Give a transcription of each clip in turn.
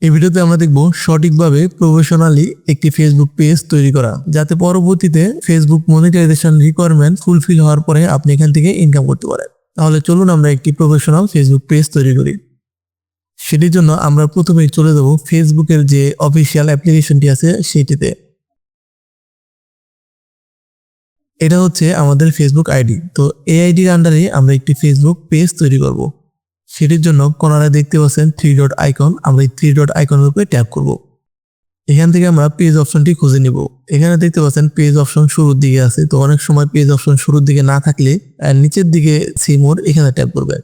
এই ভিডিওতে আমরা দেখব সঠিকভাবে প্রফেশনালি একটি ফেসবুক পেজ তৈরি করা, যাতে পরবর্তীতে ফেসবুক মনিটাইজেশন রিকোয়ারমেন্ট ফুলফিল হওয়ার পরে আপনি এখান থেকে ইনকাম করতে পারেন। তাহলে চলুন আমরা একটি প্রফেশনাল ফেসবুক পেজ তৈরি করি। সেটির জন্য আমরা প্রথমেই চলে যাব ফেসবুকের যে অফিসিয়াল অ্যাপ্লিকেশনটি আছে সেটিতে। এটা হচ্ছে আমাদের ফেসবুক আইডি। তো এই আইডির আন্ডারে আমরা একটি ফেসবুক পেজ তৈরি করব। সেটির জন্য কর্নারে দেখতে পাচ্ছেন 3 ডট আইকন, আমরা এই 3 ডট আইকনের উপরে ট্যাপ করব। এখান থেকে আমরা পেজ অপশনটি খুঁজে নিব। এখানে দেখতে পাচ্ছেন পেজ অপশন শুরুর দিকে আছে। তো অনেক সময় পেজ অপশন শুরুর দিকে না থাকলে নিচের দিকে সি মোর এখানে ট্যাপ করবেন।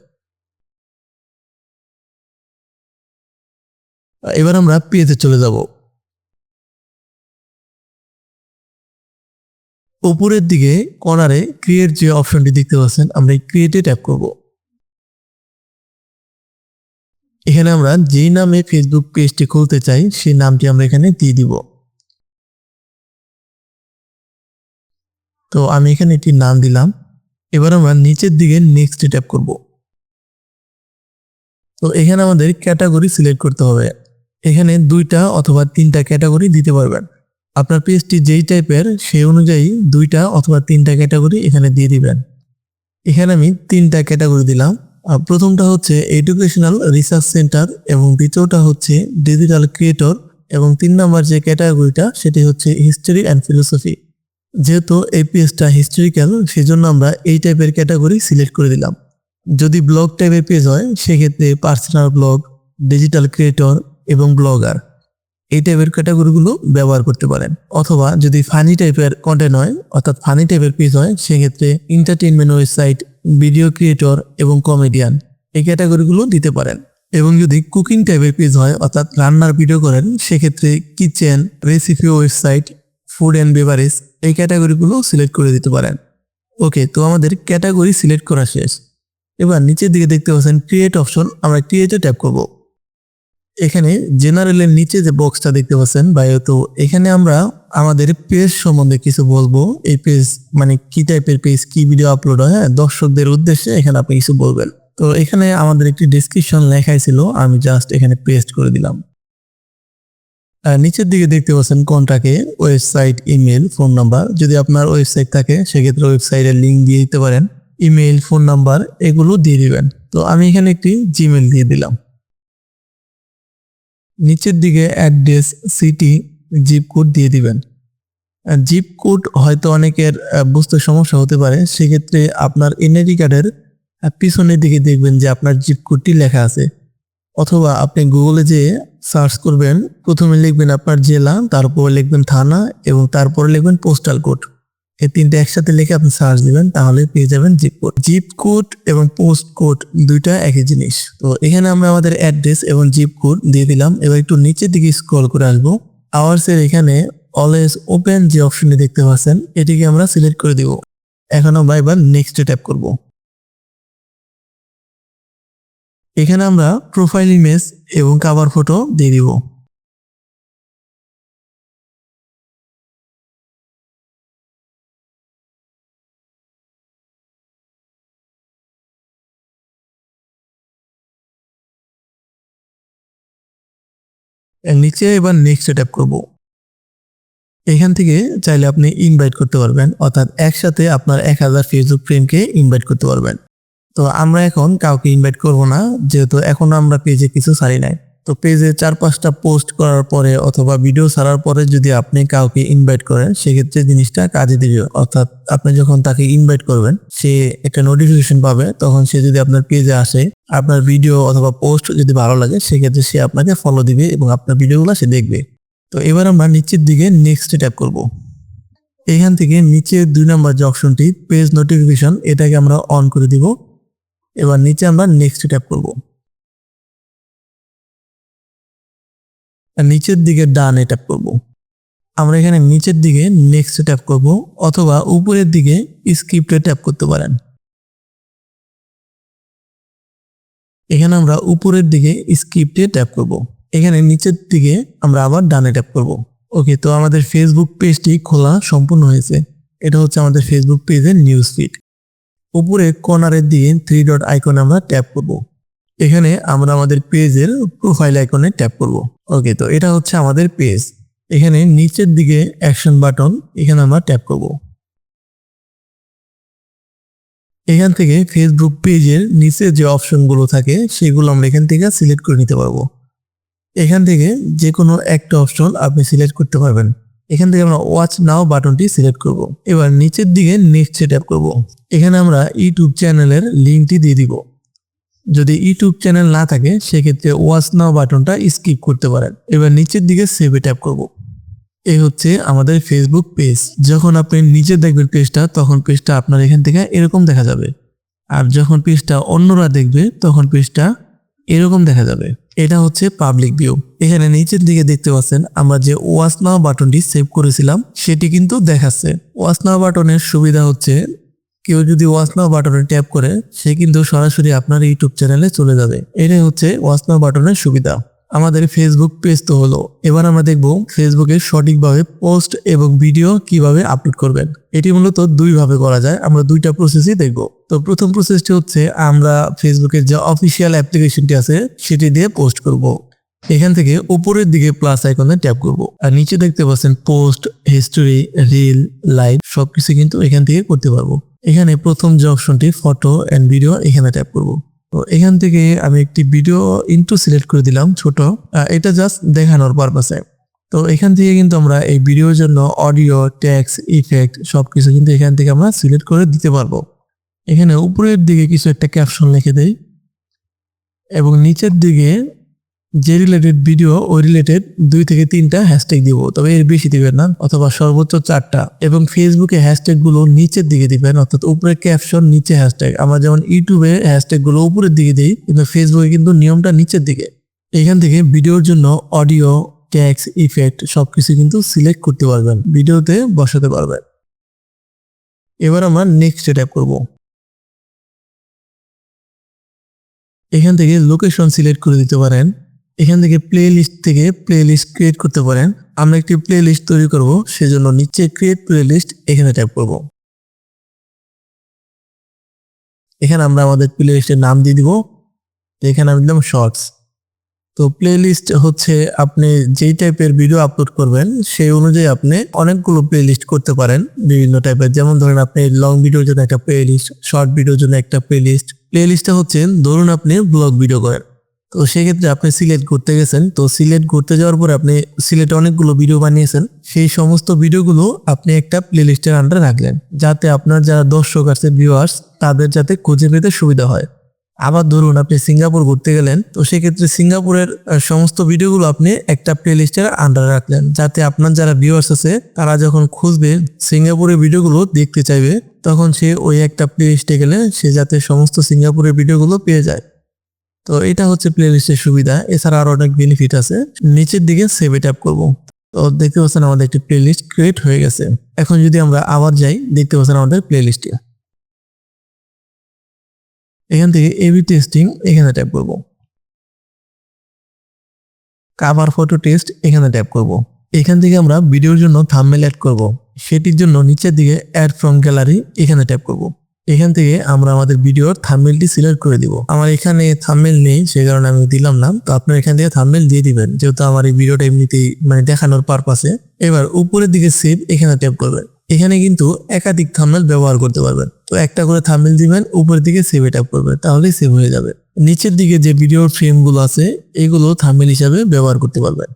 এবার আমরা পেজে চলে যাব। উপরের দিকে কর্নারে ক্রিয়েট যে অপশনটি দেখতে পাচ্ছেন, আমরা এই ক্রিয়েটে ট্যাপ করব। এখানে আমরা যেই নামে ফেসবুক পেজটি খুলতে চাই সেই নামটি আমরা এখানে দিয়ে দিব। তো আমি এখানে একটি নাম দিলাম। এবার আমরা নিচের দিকে নেক্সট ট্যাপ করব। তো এখানে আমাদের ক্যাটাগরি সিলেক্ট করতে হবে। এখানে 2টা অথবা 3টা ক্যাটাগরি দিতে পারবেন। আপনার পেজটি যেই টাইপের সেই অনুযায়ী 2টা অথবা 3টা ক্যাটাগরি এখানে দিয়ে দিবেন। এখানে আমি 3টা ক্যাটাগরি দিলাম। প্রথমটা হচ্ছে এডুকেশনাল রিসার্চ সেন্টার এবং দ্বিতীয়টা হচ্ছে ডিজিটাল ক্রিয়েটর এবং 3 নম্বর যে ক্যাটাগরিটা সেটি হচ্ছে হিস্ট্রি অ্যান্ড ফিলোসফি। যেহেতু এই পেজটা হিস্ট্রিক্যাল সেজন্য আমরা এই টাইপের ক্যাটাগরি সিলেক্ট করে দিলাম। যদি ব্লগ টাইপের পেজ হয় সেক্ষেত্রে পার্সোনাল ব্লগ, ডিজিটাল ক্রিয়েটর এবং ব্লগার এই টাইপের ক্যাটাগরিগুলো ব্যবহার করতে পারেন। অথবা যদি ফানি টাইপের কন্টেন্ট হয় অর্থাৎ ফানি টাইপের পেজ হয় সেক্ষেত্রে এন্টারটেইনমেন্ট ওয়েবসাইট, ভিডিও ক্রিয়েটর এবং কমেডিয়ান এই ক্যাটাগরিগুলো দিতে পারেন। এবং যদি কুকিং টাইপের পেজ হয় অর্থাৎ রান্নার ভিডিও করেন সেক্ষেত্রে kitchen, recipe website, food and beverage এই ক্যাটাগরিগুলো সিলেক্ট করে দিতে পারেন। ওকে, তো আমাদের ক্যাটাগরি সিলেক্ট করা শেষ। এবার নিচের দিকে দেখতে পাচ্ছেন ক্রিয়েট অপশন, আমরা ক্রিয়েটে ট্যাপ করব। এখানে জেনারেলের নিচে যে বক্সটা দেখতে পাচ্ছেন বায়ো, তো এখানে আমরা আমাদের পেজ সম্বন্ধে কিছু বলবো। এই পেজ মানে কি টাইপের পেজ, কি ভিডিও আপলোড হয়, দর্শকদের উদ্দেশ্যে এখানে আপনি কিছু বলবেন। তো এখানে আমাদের একটি ডেসক্রিপশন লেখাই ছিল, আমি জাস্ট এখানে পেস্ট করে দিলাম। নিচের দিকে দেখতে পাচ্ছেন কোনটাকে ওয়েবসাইট, ইমেল, ফোন নাম্বার। যদি আপনার ওয়েবসাইট থাকে সেক্ষেত্রে ওয়েবসাইটের লিঙ্ক দিয়ে দিতে পারেন। ইমেল, ফোন নাম্বার এগুলো দিয়ে দিবেন। তো আমি এখানে একটি জিমেল দিয়ে দিলাম। নিচের দিকে অ্যাড্রেস, সিটি, জিপ কোড দিয়ে দিবেন। জিপ কোড হয়তো অনেকের বুঝতে সমস্যা হতে পারে, সেক্ষেত্রে আপনার এনআইডি কার্ডের পিছনের দিকে দেখবেন যে আপনার জিপ কোডটি লেখা আছে। অথবা আপনি গুগলে যে সার্চ করবেন, প্রথমে লিখবেন আপনার জেলা, তারপরে লিখবেন থানা এবং তারপরে লিখবেন পোস্টাল কোড। এই 3টে একসাথে লিখে আপনি সার্চ দিবেন, তাহলে পেয়ে যাবেন জিপ কোড। জিপ কোড এবং পোস্ট কোড 2টা একই জিনিস। তো এখানে আমরা আমাদের অ্যাড্রেস এবং জিপ কোড দিয়ে দিলাম। এবার একটু নিচের দিকে স্ক্রল করে আসবো। আওয়ার্সের এখানে অলওয়েজ ওপেন যে অপশনটি দেখতে পাচ্ছেন এটিকে আমরা সিলেক্ট করে দিব। এখন আমরা এবার নেক্সটে ট্যাপ করব। এখানে আমরা প্রোফাইল ইমেজ এবং কভার ফটো দিয়ে দিব। এর নিচে এবার নেক্সটে ট্যাপ করব। এখান থেকে চাইলে আপনি ইনভাইট করতে পারবেন, অর্থাৎ একসাথে আপনার 1000 ফেসবুক ফ্রেন্ডকে ইনভাইট করতে পারবেন। তো আমরা এখন কাউকে ইনভাইট করব না, যেহেতু এখন আমরা পেজে কিছু ছাড়ি নাই। তো পেজে 4-5টা পোস্ট করার পরে অথবা ভিডিও ছাড়ার পরে যদি আপনি কাউকে ইনভাইট করেন সেক্ষেত্রে জিনিসটা কাজে দিবে। অর্থাৎ আপনি যখন তাকে ইনভাইট করবেন সে একটা নোটিফিকেশন পাবে, তখন সে যদি আপনার পেজে আসে, আপনার ভিডিও অথবা পোস্ট যদি ভালো লাগে সেক্ষেত্রে সে আপনাকে ফলো দিবে এবং আপনার ভিডিওগুলো সে দেখবে। তো এবার আমরা নিচের দিকে নেক্সট ট্যাপ করব। এখান থেকে নিচে 2 নম্বর যে অপশনটি পেজ নোটিফিকেশন এটাকে আমরা অন করে দিব। এবার নিচে আমরা নেক্সট ট্যাপ করব। নিচের দিকে ডানে ট্যাপ করব। আমরা এখানে নিচের দিকে নেক্সট ট্যাপ করব অথবা উপরের দিকে স্ক্রিপ্টে ট্যাপ করতে পারেন। এখানে আমরা উপরের দিকে স্ক্রিপ্টে ট্যাপ করব। এখানে নিচের দিকে আমরা আবার ডানে ট্যাপ করব। ওকে, তো আমাদের ফেসবুক পেজটি খোলা সম্পূর্ণ হয়েছে। এটা হচ্ছে আমাদের ফেসবুক পেজের নিউজ ফিড। উপরে কর্নারের দিকে 3 ডট আইকনে আমরা ট্যাপ করব। এখানে আমরা আমাদের পেজের প্রোফাইল আইকনে ট্যাপ করব। ওকে, তো এটা হচ্ছে আমাদের পেজ। এখানে নিচের দিকে অ্যাকশন বাটন, এখানে আমরা ট্যাপ করব। এখান থেকে ফেসবুক পেজের নিচে যে অপশনগুলো থাকে সেগুলো আমরা এখান থেকে সিলেক্ট করে নিতে পারবো। এখান থেকে যে কোনো একটা অপশন আপনি সিলেক্ট করতে পারবেন। এখান থেকে আমরা ওয়াচ নাও বাটনটি সিলেক্ট করব। এবার নিচের দিকে নেক্সটে ট্যাপ করব। এখানে আমরা ইউটিউব চ্যানেলের লিঙ্কটি দিয়ে দিব। যদি ইউটিউব চ্যানেল না থাকে সেক্ষেত্রে ওয়াচ নাও বাটনটা স্কিপ করতে পারেন। এবার নিচের দিকে সেভে ট্যাপ করব। এই হচ্ছে আমাদের ফেসবুক পেজ। যখন আপনি নিচে দেখবেন পেজটা, তখন পেজটা আপনার এখান থেকে এরকম দেখা যাবে। আর যখন পেজটা অন্যরা দেখবে তখন পেজটা এরকম দেখা যাবে। এটা হচ্ছে পাবলিক ভিউ। এখানে নিচের দিকে দেখতে পাচ্ছেন আমরা যে ওয়াচ নাও বাটনটি সেভ করেছিলাম সেটি কিন্তু দেখাচ্ছে। ওয়াচ নাও বাটনের সুবিধা হচ্ছে কেউ যদি ওয়াচ নাও বাটনে ট্যাপ করে সে কিন্তু সরাসরি আপনার ইউটিউব চ্যানেলে চলে যাবে। এটাই হচ্ছে ওয়াচ নাও বাটনের সুবিধা। আমাদের ফেসবুক পেজ তো হলো, এবার আমরা দেখব ফেসবুকে সঠিকভাবে পোস্ট এবং ভিডিও কিভাবে আপলোড করবেন। এটি মূলত দুইভাবে করা যায়, আমরা দুইটা প্রসেসই দেখব। তো প্রথম প্রসেসটি হচ্ছে আমরা ফেসবুকের যে অফিসিয়াল অ্যাপ্লিকেশনটি আছে সেটি দিয়ে পোস্ট করব। এখান থেকে উপরের দিকে প্লাস আইকনে ট্যাপ করব, আর নিচে দেখতে পাচ্ছেন পোস্ট, হিস্টোরি, রিল, লাইভ সবকিছু কিন্তু এখান থেকে করতে পারবো। এখানে প্রথম যে অপশনটি ফটো এন্ড ভিডিও, এখানে ট্যাপ করব। তো এখান থেকে আমি একটি ভিডিও ইন্ট্রো সিলেক্ট করে দিলাম ছোট, এটা জাস্ট দেখানোর পারপাসে। তো এখান থেকে কিন্তু আমরা এই ভিডিওর জন্য অডিও, টেক্সট, ইফেক্ট সবকিছু কিন্তু এখান থেকে আমরা সিলেক্ট করে দিতে পারবো। এখানে উপরের দিকে কিছু একটা ক্যাপশন লিখে দেই এবং নিচের দিকে যে রিলেটেড ভিডিও ওই রিলেটেড 2 থেকে 3টা হ্যাশট্যাগ দিব, তবে এর বেশি দিবেন না, অথবা সর্বোচ্চ 4টা। এবং ফেসবুকে হ্যাশট্যাগ গুলো নিচের দিকে দিবেন, অর্থাৎ উপরে ক্যাপশন নিচে হ্যাশট্যাগ। আমরা যেমন ইউটিউবে হ্যাশট্যাগ গুলো উপরের দিকে দিই, কিন্তু ফেসবুকে কিন্তু নিয়মটা নিচের দিকে। এখান থেকে ভিডিওর জন্য অডিও, টেক্সট, ইফেক্ট সবকিছু কিন্তু সিলেক্ট করতে পারবেন, ভিডিওতে বসাতে পারবেন। এবার আমরা নেক্সট ট্যাপ করব। এখান থেকে লোকেশন সিলেক্ট করে দিতে পারেন। এখান থেকে প্লে লিস্ট থেকে প্লে লিস্ট ক্রিয়েট করতে পারেন। আমরা একটি প্লে লিস্ট তৈরি করব, সেজন্য নিচে ক্রিয়েট প্লে লিস্ট এখানে ট্যাপ করব। এখানে আমরা আমাদের প্লে লিস্টের নাম দিয়ে দিব, এখানে আমি দিলাম শর্টস। তো প্লে লিস্ট হচ্ছে আপনি যেই টাইপের ভিডিও আপলোড করবেন সেই অনুযায়ী আপনি অনেকগুলো প্লে লিস্ট করতে পারেন বিভিন্ন টাইপের। যেমন ধরেন আপনি লং ভিডিওর জন্য একটা প্লে লিস্ট, শর্ট ভিডিওর জন্য একটা প্লে লিস্ট। প্লে লিস্টটা হচ্ছে ধরুন আপনি ব্লগ ভিডিও করেন, তো সেক্ষেত্রে আপনি সিলেক্ট করতে গেছেন, তো সিলেক্ট করতে যাওয়ার পরে আপনি সিলেক্টে অনেকগুলো ভিডিও বানিয়েছেন, সেই সমস্ত ভিডিওগুলো আপনি একটা প্লে লিস্টের আন্ডারে রাখলেন, যাতে আপনার যারা দর্শক আছে, ভিউয়ার্স, তাদের যাতে খুঁজে পেতে সুবিধা হয়। আবার ধরুন আপনি সিঙ্গাপুর ঘুরতে গেলেন, তো সেক্ষেত্রে সিঙ্গাপুরের সমস্ত ভিডিওগুলো আপনি একটা প্লে লিস্টের আন্ডারে রাখলেন, যাতে আপনার যারা ভিউয়ার্স আছে তারা যখন খুঁজবে সিঙ্গাপুরের ভিডিওগুলো দেখতে চাইবে, তখন সে ওই একটা প্লে লিস্টে গেলে সে যাতে সমস্ত সিঙ্গাপুরের ভিডিওগুলো পেয়ে যায়। তো এটা হচ্ছে প্লে লিস্টের সুবিধা। এছাড়া আরো অনেক বেনিফিট আছে। নিচের দিকে সেভে ট্যাপ করব। তো দেখতে পাচ্ছেন আমাদের একটি প্লে লিস্ট ক্রিয়েট হয়ে গেছে। এখন যদি আমরা আবার যাই, দেখতে পাচ্ছেন আমাদের প্লে লিস্টে। এখান থেকে এবি টেস্টিং এখানে ট্যাপ করব। কভার ফটো টেস্ট এখানে ট্যাপ করব। এখান থেকে আমরা ভিডিওর জন্য থাম্বনেল অ্যাড করব, সেটির জন্য নিচের দিকে অ্যাড ফ্রম গ্যালারি এখানে ট্যাপ করব। এখান থেকে আমরা আমাদের ভিডিওর থাম্বনেলটি সিলেক্ট করে দিব। আমার এখানে থাম্বনেল নেই, সে কারণে আমি দিলাম না। তো আপনার এখান থেকে থাম্বনেল দিয়ে দিবেন, যেহেতু আমার এই ভিডিওটা এমনিতেই দেখানোর পারপাসে। এবার উপরের দিকে সেভ এখানে ট্যাপ করবেন। এখানে কিন্তু একাধিক থাম্বনেল ব্যবহার করতে পারবেন। তো একটা করে থাম্বনেল দিবেন, উপরের দিকে সেভে ট্যাপ করবেন, তাহলেই সেভ হয়ে যাবে। নিচের দিকে যে ভিডিওর ফ্রেমগুলো আছে এগুলো থাম্বনেল হিসাবে ব্যবহার করতে পারবেন।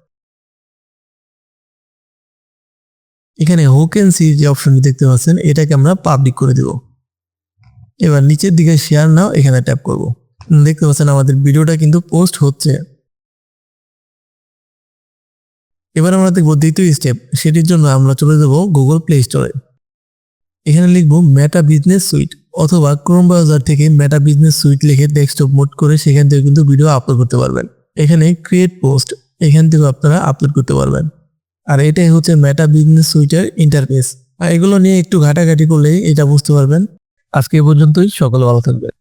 এখানে হু ক্যান সি যে অপশনটি দেখতে পাচ্ছেন, এটাকে আমরা পাবলিক করে দিব। এবার নিচের দিকে শেয়ার নাও এখানে ট্যাপ করব। দেখতে পাচ্ছেন আমাদের ভিডিওটা কিন্তু পোস্ট হচ্ছে। এবার আমরা দেখবো দ্বিতীয় স্টেপ, সেটির জন্য আমরা চলে যাব গুগল প্লে স্টোরে। এখানে লিখবো মেটা বিজনেস সুইট, অথবা ক্রোম ব্রাউজার থেকে মেটা বিজনেস সুইট লিখে ডেস্কটপ মোড করে সেখান থেকে কিন্তু ভিডিও আপলোড করতে পারবেন। এখানে ক্রিয়েট পোস্ট এখান থেকে আপনারা আপলোড করতে পারবেন। আর এটাই হচ্ছে মেটা বিজনেস সুইটের ইন্টারফেস। আর এগুলো নিয়ে একটু ঘাটাঘাটি করলেই এটা বুঝতে পারবেন। আজকে এ পর্যন্তই, সকলে ভালো থাকবেন।